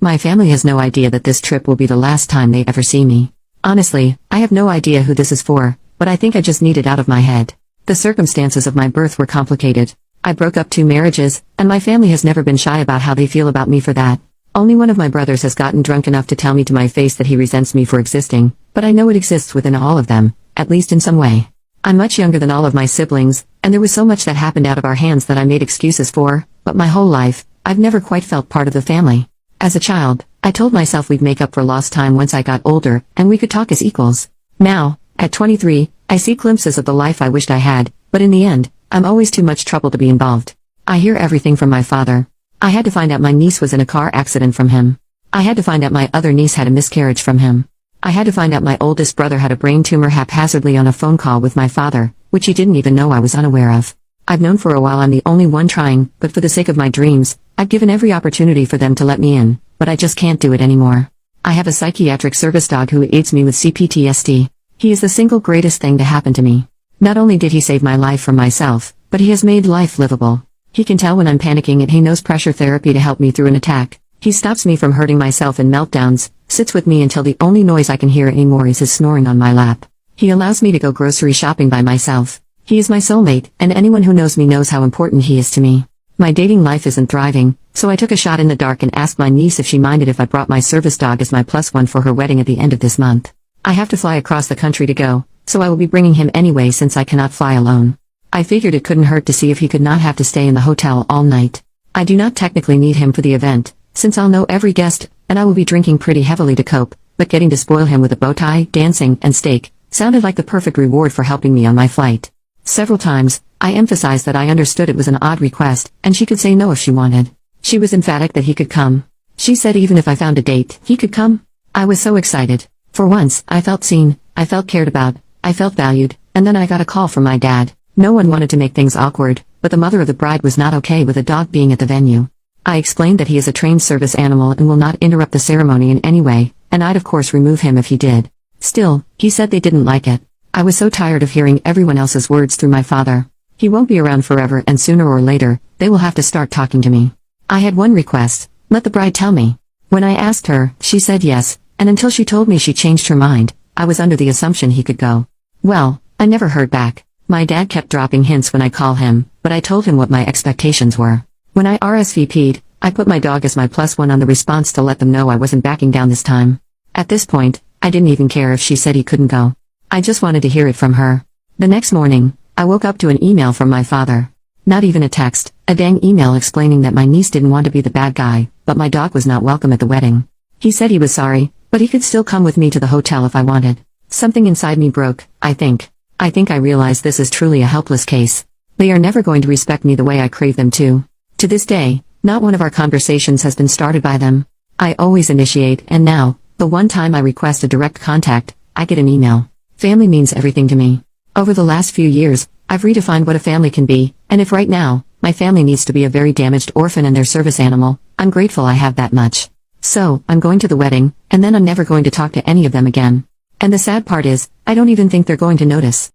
My family has no idea that this trip will be the last time they ever see me. Honestly, I have no idea who this is for, but I think I just need it out of my head. The circumstances of my birth were complicated. I broke up 2 marriages, and my family has never been shy about how they feel about me for that. Only one of my brothers has gotten drunk enough to tell me to my face that he resents me for existing, but I know it exists within all of them, at least in some way. I'm much younger than all of my siblings, and there was so much that happened out of our hands that I made excuses for, but my whole life, I've never quite felt part of the family. As a child, I told myself we'd make up for lost time once I got older, and we could talk as equals. Now, at 23, I see glimpses of the life I wished I had, but in the end, I'm always too much trouble to be involved. I hear everything from my father. I had to find out my niece was in a car accident from him. I had to find out my other niece had a miscarriage from him. I had to find out my oldest brother had a brain tumor haphazardly on a phone call with my father, which he didn't even know I was unaware of. I've known for a while I'm the only one trying, but for the sake of my dreams, I've given every opportunity for them to let me in, but I just can't do it anymore. I have a psychiatric service dog who aids me with CPTSD. He is the single greatest thing to happen to me. Not only did he save my life from myself, but he has made life livable. He can tell when I'm panicking and he knows pressure therapy to help me through an attack. He stops me from hurting myself in meltdowns, sits with me until the only noise I can hear anymore is his snoring on my lap. He allows me to go grocery shopping by myself. He is my soulmate, and anyone who knows me knows how important he is to me. My dating life isn't thriving, so I took a shot in the dark and asked my niece if she minded if I brought my service dog as my +1 for her wedding at the end of this month. I have to fly across the country to go, so I will be bringing him anyway since I cannot fly alone. I figured it couldn't hurt to see if he could not have to stay in the hotel all night. I do not technically need him for the event, since I'll know every guest, and I will be drinking pretty heavily to cope, but getting to spoil him with a bow tie, dancing, and steak, sounded like the perfect reward for helping me on my flight. Several times, I emphasized that I understood it was an odd request, and she could say no if she wanted. She was emphatic that he could come. She said even if I found a date, he could come. I was so excited. For once, I felt seen, I felt cared about, I felt valued, and then I got a call from my dad. No one wanted to make things awkward, but the mother of the bride was not okay with a dog being at the venue. I explained that he is a trained service animal and will not interrupt the ceremony in any way, and I'd of course remove him if he did. Still, he said they didn't like it. I was so tired of hearing everyone else's words through my father. He won't be around forever and sooner or later, they will have to start talking to me. I had one request, let the bride tell me. When I asked her, she said yes, and until she told me she changed her mind, I was under the assumption he could go. Well, I never heard back. My dad kept dropping hints when I call him, but I told him what my expectations were. When I RSVP'd, I put my dog as my +1 on the response to let them know I wasn't backing down this time. At this point, I didn't even care if she said he couldn't go. I just wanted to hear it from her. The next morning, I woke up to an email from my father. Not even a text, a dang email explaining that my niece didn't want to be the bad guy, but my dog was not welcome at the wedding. He said he was sorry, but he could still come with me to the hotel if I wanted. Something inside me broke, I think. I realized this is truly a helpless case. They are never going to respect me the way I crave them to. To this day, not one of our conversations has been started by them. I always initiate, and now, the one time I request a direct contact, I get an email. Family means everything to me. Over the last few years, I've redefined what a family can be, and if right now, my family needs to be a very damaged orphan and their service animal, I'm grateful I have that much. So, I'm going to the wedding, and then I'm never going to talk to any of them again. And the sad part is, I don't even think they're going to notice.